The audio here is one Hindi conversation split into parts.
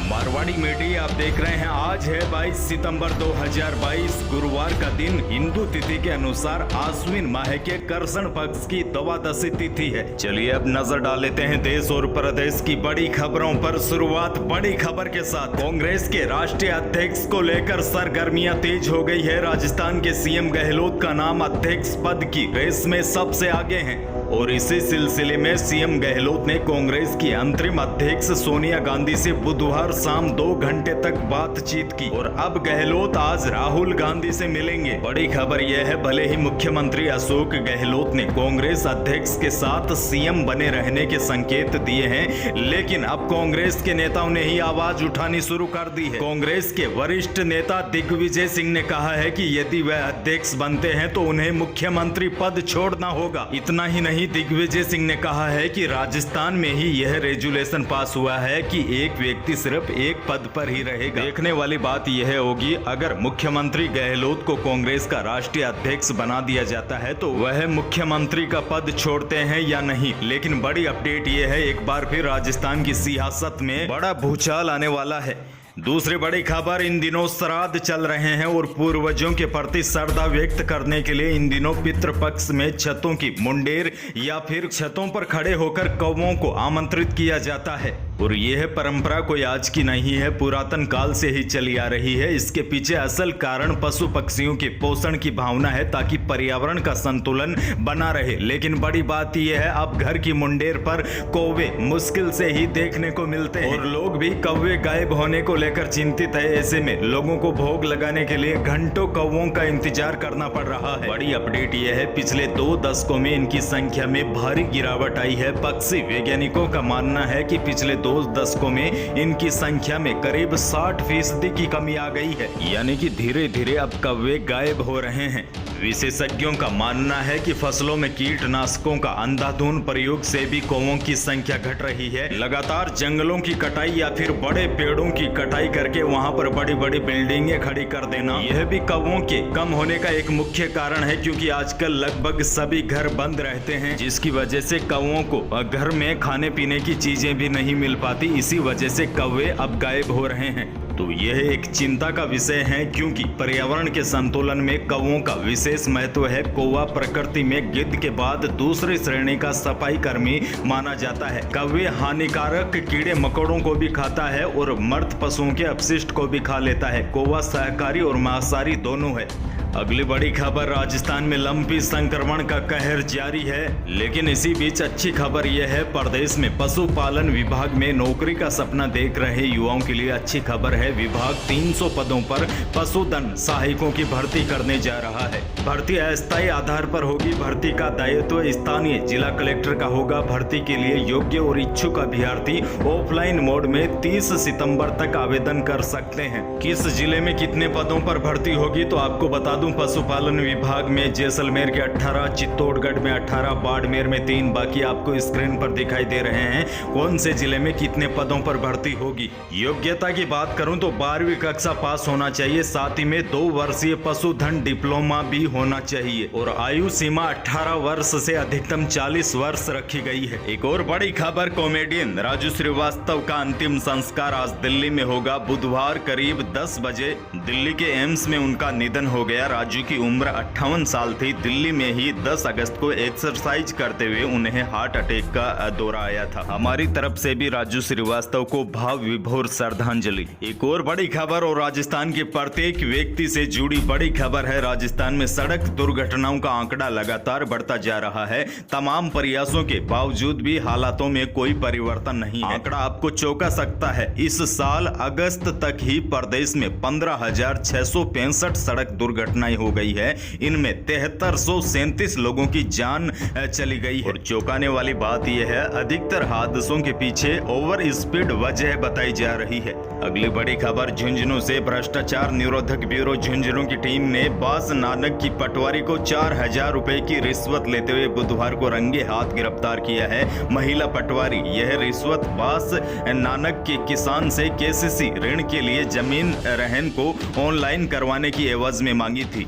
मारवाड़ी मीडिया आप देख रहे हैं। आज है 22 सितंबर 2022 गुरुवार का दिन। हिंदू तिथि के अनुसार आश्विन माह के कर्षण पक्ष की द्वादशी तिथि है। चलिए अब नजर डाल लेते हैं देश और प्रदेश की बड़ी खबरों पर। शुरुआत बड़ी खबर के साथ। कांग्रेस के राष्ट्रीय अध्यक्ष को लेकर सरगर्मियां तेज हो गई है। राजस्थान के सीएम गहलोत का नाम अध्यक्ष पद की रेस में सबसे आगे है और इसी सिलसिले में सीएम गहलोत ने कांग्रेस की अंतरिम अध्यक्ष सोनिया गांधी से बुधवार शाम 2 घंटे तक बातचीत की और अब गहलोत आज राहुल गांधी से मिलेंगे। बड़ी खबर यह है, भले ही मुख्यमंत्री अशोक गहलोत ने कांग्रेस अध्यक्ष के साथ सीएम बने रहने के संकेत दिए हैं, लेकिन अब कांग्रेस के नेताओं ने ही आवाज उठानी शुरू कर दी है। कांग्रेस के वरिष्ठ नेता दिग्विजय सिंह ने कहा है कि यदि वह अध्यक्ष बनते हैं तो उन्हें मुख्यमंत्री पद छोड़ना होगा। इतना ही नहीं, दिग्विजय सिंह ने कहा है कि राजस्थान में ही यह रेजुलेशन पास हुआ है कि एक व्यक्ति सिर्फ एक पद पर ही रहेगा। देखने वाली बात यह होगी, अगर मुख्यमंत्री गहलोत को कांग्रेस का राष्ट्रीय अध्यक्ष बना दिया जाता है तो वह मुख्यमंत्री का पद छोड़ते हैं या नहीं। लेकिन बड़ी अपडेट यह है, एक बार फिर राजस्थान की सियासत में बड़ा भूचाल आने वाला है। दूसरी बड़ी खबर, इन दिनों श्राद्ध चल रहे हैं और पूर्वजों के प्रति श्रद्धा व्यक्त करने के लिए इन दिनों पितृपक्ष में छतों की मुंडेर या फिर छतों पर खड़े होकर कौवों को आमंत्रित किया जाता है और यह परंपरा कोई आज की नहीं है, पुरातन काल से ही चली आ रही है। इसके पीछे असल कारण पशु पक्षियों के पोषण की भावना है ताकि पर्यावरण का संतुलन बना रहे। लेकिन बड़ी बात यह है, अब घर की मुंडेर पर कौवे मुश्किल से ही देखने को मिलते हैं और लोग भी कौवे गायब होने को लेकर चिंतित है। ऐसे में लोगों को भोग लगाने के लिए घंटों कौवों का इंतजार करना पड़ रहा है। बड़ी अपडेट यह है, पिछले 2 दशकों में इनकी संख्या में भारी गिरावट आई है। पक्षी वैज्ञानिकों का मानना है कि पिछले 2 दशकों में इनकी संख्या में करीब 60% की कमी आ गई है, यानी कि धीरे धीरे अब कौवे गायब हो रहे हैं। विशेषज्ञों का मानना है कि फसलों में कीटनाशकों का अंधाधुंध प्रयोग से भी कौवों की संख्या घट रही है। लगातार जंगलों की कटाई या फिर बड़े पेड़ों की कटाई करके वहां पर बड़ी बड़ी बिल्डिंगें खड़ी कर देना, यह भी कौवों के कम होने का एक मुख्य कारण है, क्योंकि आजकल लगभग सभी घर बंद रहते हैं, जिसकी वजह से कौवों को घर में खाने पीने की चीजें भी नहीं मिल पाती। इसी वजह से कौवे अब गायब हो रहे हैं। तो यह एक चिंता का विषय है, क्योंकि पर्यावरण के संतुलन में कौवों का विशेष महत्व है। कौवा प्रकृति में गिद्ध के बाद दूसरी श्रेणी का सफाई कर्मी माना जाता है। कौवे हानिकारक कीड़े मकोड़ों को भी खाता है और मृत पशुओं के अपशिष्ट को भी खा लेता है। कौवा शाकाहारी और मांसाहारी दोनों है। अगली बड़ी खबर, राजस्थान में लंपी संक्रमण का कहर जारी है। लेकिन इसी बीच अच्छी खबर यह है, प्रदेश में पशुपालन विभाग में नौकरी का सपना देख रहे युवाओं के लिए अच्छी खबर है। विभाग 300 पदों पर पशुधन सहायकों की भर्ती करने जा रहा है। भर्ती अस्थायी आधार पर होगी। भर्ती का दायित्व स्थानीय जिला कलेक्टर का होगा। भर्ती के लिए योग्य और इच्छुक अभ्यर्थी ऑफलाइन मोड में 30 सितंबर तक आवेदन कर सकते हैं। किस जिले में कितने पदों पर भर्ती होगी तो आपको बता दूं, पशुपालन विभाग में जैसलमेर के 18, चित्तौड़गढ़ में 18, बाड़मेर में 3, बाकी आपको स्क्रीन पर दिखाई दे रहे हैं कौन से जिले में कितने पदों पर भर्ती होगी। योग्यता की बात करूं तो 12वीं कक्षा पास होना चाहिए, साथ ही में 2 वर्षीय पशुधन डिप्लोमा भी होना चाहिए और आयु सीमा 18 वर्ष से अधिकतम 40 वर्ष रखी गई है। एक और बड़ी खबर, कॉमेडियन राजू श्रीवास्तव का अंतिम संस्कार आज दिल्ली में होगा। बुधवार करीब 10 बजे दिल्ली के एम्स में उनका निधन हो गया। राजू की उम्र 58 साल थी। दिल्ली में ही 10 अगस्त को एक्सरसाइज करते हुए उन्हें हार्ट अटैक का दौरा आया था। हमारी तरफ से भी राजू श्रीवास्तव को भाव विभोर श्रद्धांजलि। एक और बड़ी खबर और राजस्थान के प्रत्येक व्यक्ति से जुड़ी बड़ी खबर है। राजस्थान में सड़क दुर्घटनाओं का आंकड़ा लगातार बढ़ता जा रहा है। तमाम प्रयासों के बावजूद भी हालातों में कोई परिवर्तन नहीं है। आंकड़ा आपको चौंका सकता है। इस साल अगस्त तक ही प्रदेश में 15,665 सड़क दुर्घटनाएं हो गई है। इनमें 7337 लोगों की जान चली गई है और चौंकाने वाली बात यह है, अधिकतर हादसों के पीछे ओवर स्पीड वजह बताई जा रही है। अगली बड़ी खबर, झुंझुनू से भ्रष्टाचार निरोधक ब्यूरो झुंझुनू की टीम ने बास नानक की पटवारी को 4000 रुपए की रिश्वत लेते हुए बुधवार को रंगे हाथ गिरफ्तार किया है। महिला पटवारी यह रिश्वत बास नानक के किसान से केसीसी ऋण के लिए जमीन रहन को ऑनलाइन करवाने की एवज में मांगी थी।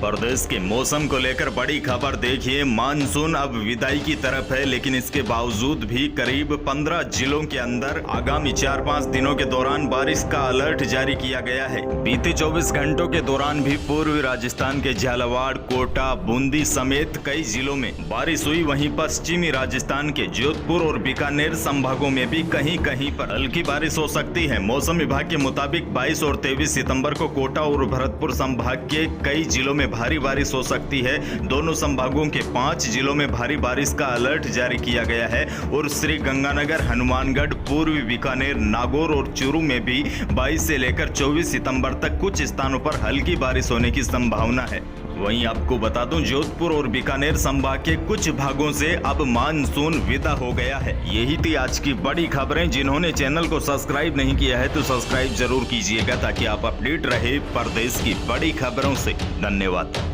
प्रदेश के मौसम को लेकर बड़ी खबर देखिए। मानसून अब विदाई की तरफ है, लेकिन इसके बावजूद भी करीब 15 जिलों के अंदर आगामी 4-5 दिनों के दौरान बारिश का अलर्ट जारी किया गया है। बीते 24 घंटों के दौरान भी पूर्वी राजस्थान के झालावाड़, कोटा, बूंदी समेत कई जिलों में बारिश हुई। वहीं पश्चिमी राजस्थान के जोधपुर और बीकानेर संभागों में भी कहीं कहीं पर हल्की बारिश हो सकती है। मौसम विभाग के मुताबिक 22 और 23 सितंबर को कोटा और भरतपुर संभाग के कई जिलों में भारी बारिश हो सकती है। दोनों संभागों के 5 जिलों में भारी बारिश का अलर्ट जारी किया गया है और श्री गंगानगर, हनुमानगढ़, पूर्वी बीकानेर, नागौर और चूरू में भी 22 से लेकर 24 सितंबर तक कुछ स्थानों पर हल्की बारिश होने की संभावना है। वहीं आपको बता दूं, जोधपुर और बीकानेर संभाग के कुछ भागों से अब मानसून विदा हो गया है। यही थी आज की बड़ी खबरें। जिन्होंने चैनल को सब्सक्राइब नहीं किया है तो सब्सक्राइब जरूर कीजिएगा ताकि आप अपडेट रहे प्रदेश की बड़ी खबरों से। धन्यवाद।